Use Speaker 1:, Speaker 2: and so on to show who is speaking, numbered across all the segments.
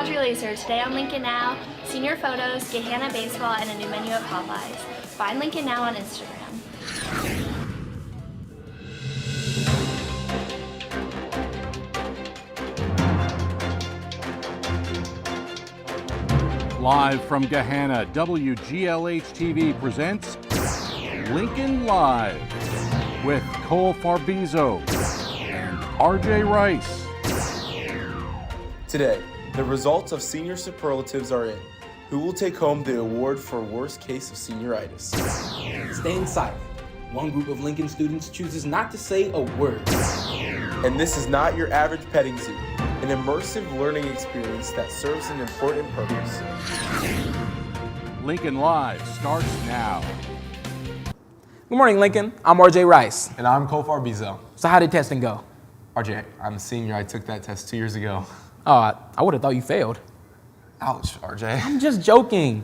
Speaker 1: Audrey Laser. Today on Lincoln Now, senior photos, Gahanna baseball, and a new menu at Popeyes. Find Lincoln Now on Instagram.
Speaker 2: Live from Gahanna, WGLH-TV presents Lincoln Live with Cole Farbizo and RJ Rice.
Speaker 3: Today, the results of senior superlatives are in. Who will take home the award for worst case of senioritis?
Speaker 4: Staying silent. One group of Lincoln students chooses not to say a word.
Speaker 3: And this is not your average petting zoo, an immersive learning experience that serves an important purpose.
Speaker 2: Lincoln Live starts now.
Speaker 4: Good morning, Lincoln. I'm RJ Rice.
Speaker 5: And I'm Cole Farbizo.
Speaker 4: So how did testing go?
Speaker 5: RJ, I'm a senior. I took that test 2 years ago.
Speaker 4: I would have thought you failed.
Speaker 5: Ouch, RJ.
Speaker 4: I'm just joking.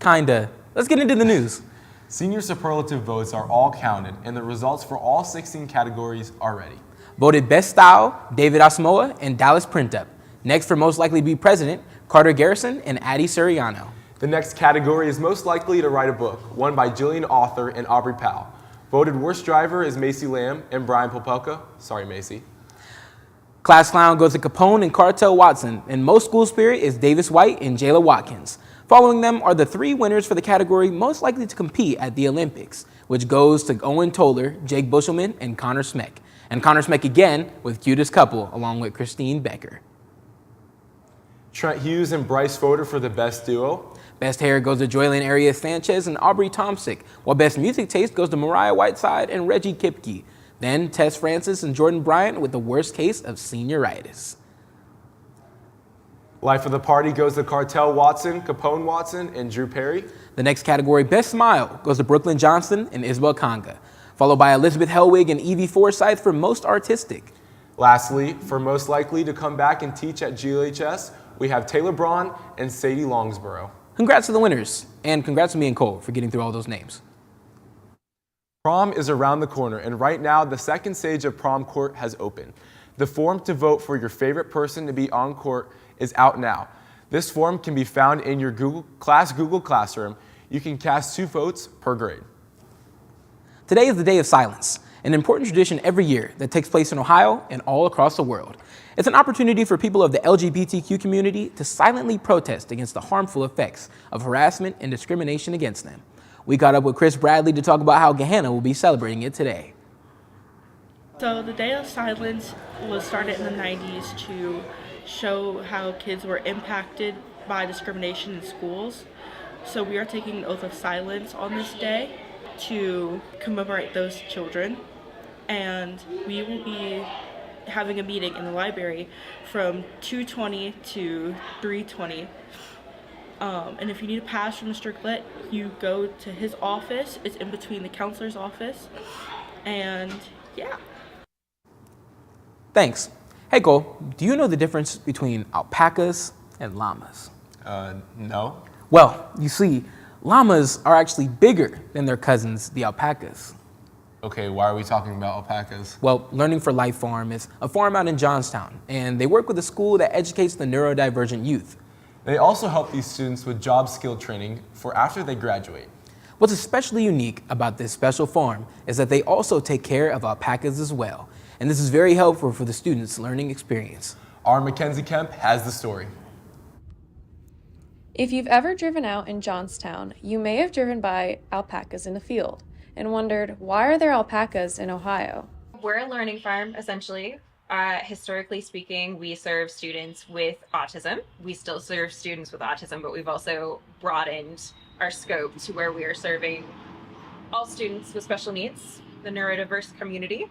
Speaker 4: Kinda. Let's get into the news.
Speaker 5: Senior superlative votes are all counted, and the results for all 16 categories are ready.
Speaker 4: Voted Best Style, David Osmoa and Dallas Printup. Next for Most Likely to Be President, Carter Garrison and Addie Suriano.
Speaker 5: The next category is Most Likely to Write a Book, won by Jillian Author and Aubrey Powell. Voted Worst Driver is Macy Lamb and Brian Popelka. Sorry, Macy.
Speaker 4: Class Clown goes to Capone and Cartel Watson, and Most School Spirit is Davis White and Jayla Watkins. Following them are the three winners for the category Most Likely to Compete at the Olympics, which goes to Owen Toller, Jake Bushelman, and Connor Smeck. And Connor Smeck again with Cutest Couple, along with Christine Becker.
Speaker 5: Trent Hughes and Bryce Fodor for the Best Duo.
Speaker 4: Best Hair goes to Joylyn Arias Sanchez and Aubrey Tomsick, while Best Music Taste goes to Mariah Whiteside and Reggie Kipke. Then Tess Francis and Jordan Bryant with the worst case of senioritis.
Speaker 5: Life of the Party goes to Cartel Watson, Capone Watson, and Drew Perry.
Speaker 4: The next category, Best Smile, goes to Brooklyn Johnston and Isabel Conga, followed by Elizabeth Hellwig and Evie Forsyth for Most Artistic.
Speaker 5: Lastly, for Most Likely to Come Back and Teach at GLHS, we have Taylor Braun and Sadie Longsborough.
Speaker 4: Congrats to the winners, and congrats to me and Cole for getting through all those names.
Speaker 5: Prom is around the corner, and right now, the second stage of prom court has opened. The form to vote for your favorite person to be on court is out now. This form can be found in your Google Classroom. You can cast 2 votes per grade.
Speaker 4: Today is the Day of Silence, an important tradition every year that takes place in Ohio and all across the world. It's an opportunity for people of the LGBTQ community to silently protest against the harmful effects of harassment and discrimination against them. We caught up with Chris Bradley to talk about how Gahanna will be celebrating it today.
Speaker 6: So the Day of Silence was started in the 90s to show how kids were impacted by discrimination in schools. So we are taking an oath of silence on this day to commemorate those children. And we will be having a meeting in the library from 2:20 to 3:20. And if you need a pass from Mr. Glitt, you go to his office. It's in between the counselor's office. And yeah.
Speaker 4: Thanks. Hey Cole, do you know the difference between alpacas and llamas?
Speaker 5: No.
Speaker 4: Well, you see, llamas are actually bigger than their cousins, the alpacas.
Speaker 5: Okay, why are we talking about alpacas?
Speaker 4: Well, Learning for Life Farm is a farm out in Johnstown, and they work with a school that educates the neurodivergent youth.
Speaker 5: They also help these students with job skill training for after they graduate.
Speaker 4: What's especially unique about this special farm is that they also take care of alpacas as well, and this is very helpful for the students' learning experience.
Speaker 5: Our Mackenzie Kemp has the story.
Speaker 7: If you've ever driven out in Johnstown, you may have driven by alpacas in the field and wondered, why are there alpacas in Ohio?
Speaker 8: We're a learning farm, essentially. Historically speaking, we serve students with autism. We still serve students with autism, but we've also broadened our scope to where we are serving all students with special needs, the neurodiverse community.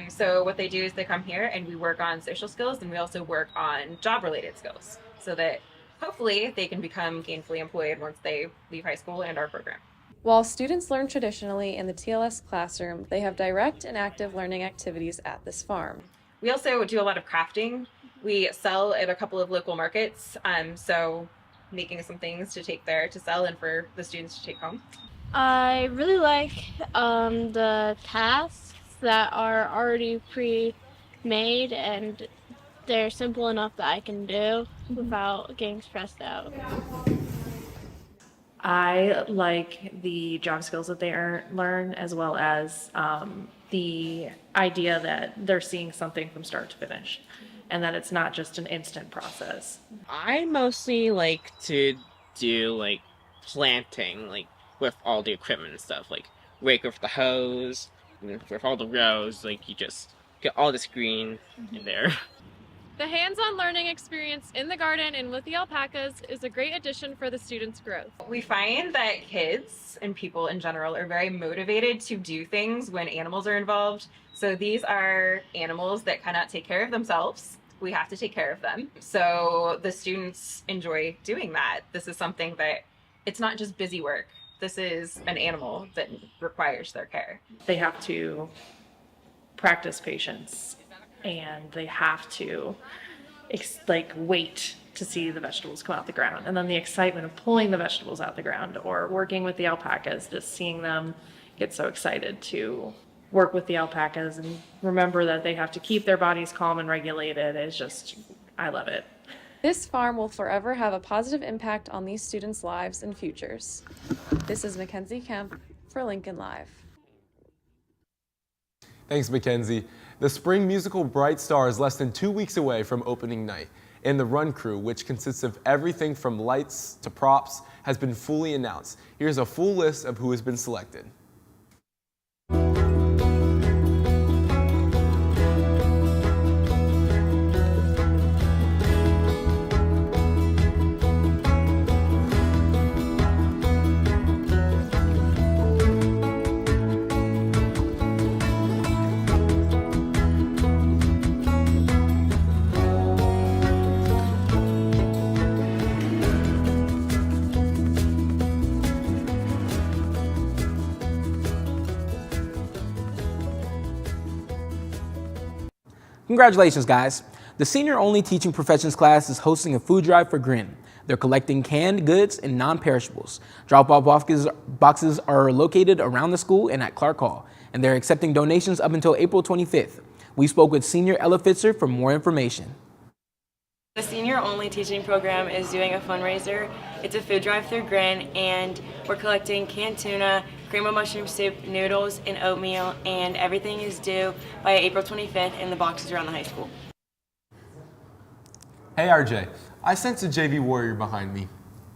Speaker 8: So what they do is they come here and we work on social skills, and we also work on job-related skills so that hopefully they can become gainfully employed once they leave high school and our program.
Speaker 7: While students learn traditionally in the TLS classroom, they have direct and active learning activities at this farm.
Speaker 8: We also do a lot of crafting. We sell at a couple of local markets, so making some things to take there to sell and for the students to take home.
Speaker 9: I really like the tasks that are already pre-made and they're simple enough that I can do without getting stressed out.
Speaker 10: I like the job skills that they learn, as well as the idea that they're seeing something from start to finish and that it's not just an instant process.
Speaker 11: I mostly like to do like planting, like with all the equipment and stuff, like rake with the hose, and with all the rows, like you just get all this green in there.
Speaker 7: The hands-on learning experience in the garden and with the alpacas is a great addition for the students' growth.
Speaker 8: We find that kids and people in general are very motivated to do things when animals are involved. So these are animals that cannot take care of themselves. We have to take care of them. So the students enjoy doing that. This is something that it's not just busy work. This is an animal that requires their care.
Speaker 10: They have to practice patience, and they have to wait to see the vegetables come out the ground. And then the excitement of pulling the vegetables out the ground or working with the alpacas, just seeing them get so excited to work with the alpacas and remember that they have to keep their bodies calm and regulated is just, I love it.
Speaker 7: This farm will forever have a positive impact on these students' lives and futures. This is Mackenzie Kemp for Lincoln Live.
Speaker 5: Thanks, Mackenzie. The spring musical Bright Star is less than 2 weeks away from opening night, and the run crew, which consists of everything from lights to props, has been fully announced. Here's a full list of who has been selected.
Speaker 4: Congratulations, guys. The senior-only teaching professions class is hosting a food drive for Grin. They're collecting canned goods and non-perishables. Drop-off boxes are located around the school and at Clark Hall, and they're accepting donations up until April 25th. We spoke with Senior Ella Fitzer for more information.
Speaker 12: The senior-only teaching program is doing a fundraiser. It's a food drive through Grin, and we're collecting canned tuna, cream of mushroom soup, noodles, and oatmeal, and everything is due by April 25th, and the boxes are around the high school.
Speaker 5: Hey RJ, I sense a JV warrior behind me.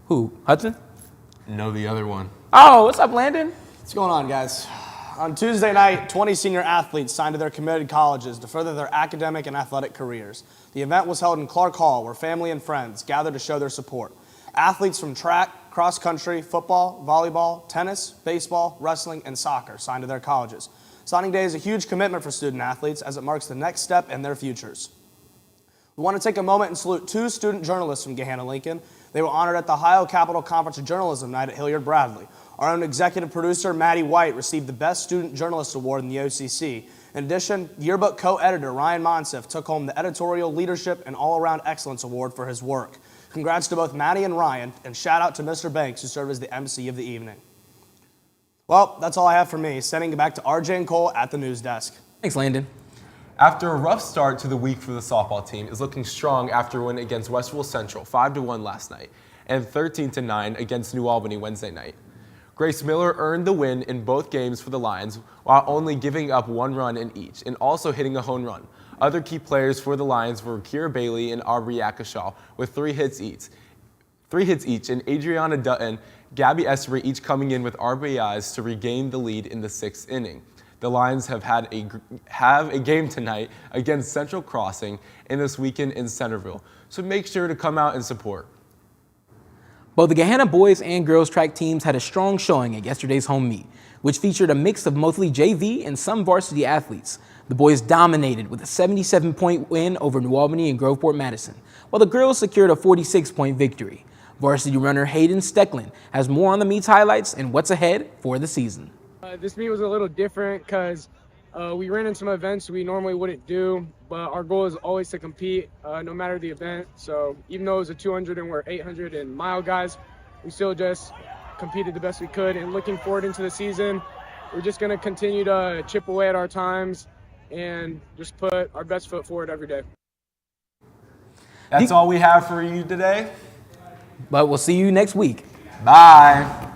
Speaker 4: Who, Hudson?
Speaker 5: No, the other one.
Speaker 4: Oh, what's up, Landon?
Speaker 13: What's going on, guys? On Tuesday night, 20 senior athletes signed to their committed colleges to further their academic and athletic careers. The event was held in Clark Hall, where family and friends gathered to show their support. Athletes from track, cross country, football, volleyball, tennis, baseball, wrestling, and soccer signed to their colleges. Signing day is a huge commitment for student athletes as it marks the next step in their futures. We want to take a moment and salute 2 student journalists from Gahanna Lincoln. They were honored at the Ohio Capital Conference of Journalism night at Hilliard Bradley. Our own executive producer, Maddie White, received the Best Student Journalist Award in the OCC. In addition, yearbook co-editor Ryan Monsef took home the Editorial Leadership and All-Around Excellence Award for his work. Congrats to both Maddie and Ryan, and shout out to Mr. Banks, who served as the MC of the evening. Well, that's all I have for me. Sending it back to RJ and Cole at the news desk.
Speaker 4: Thanks, Landon.
Speaker 5: After a rough start to the week for the softball team is looking strong after a win against Westville Central 5-1 last night and 13-9 against New Albany Wednesday night. Grace Miller earned the win in both games for the Lions while only giving up 1 run in each and also hitting a home run. Other key players for the Lions were Kira Bailey and Aubrey Akashaw with 3 hits each, and Adriana Dutton, Gabby Essery each coming in with RBIs to regain the lead in the 6th inning. The Lions have a game tonight against Central Crossing and this weekend in Centerville, so make sure to come out and support.
Speaker 4: Both the Gahanna boys and girls track teams had a strong showing at yesterday's home meet, which featured a mix of mostly JV and some varsity athletes. The boys dominated with a 77-point win over New Albany and Groveport Madison, while the girls secured a 46-point victory. Varsity runner Hayden Stecklin has more on the meet's highlights and what's ahead for the season.
Speaker 14: This meet was a little different because we ran in some events we normally wouldn't do, but our goal is always to compete no matter the event. So even though it was a 200 and we're 800 and mile guys, we still just competed the best we could. And looking forward into the season, we're just going to continue to chip away at our times and just put our best foot forward every day.
Speaker 5: That's all we have for you today.
Speaker 4: But we'll see you next week.
Speaker 5: Bye.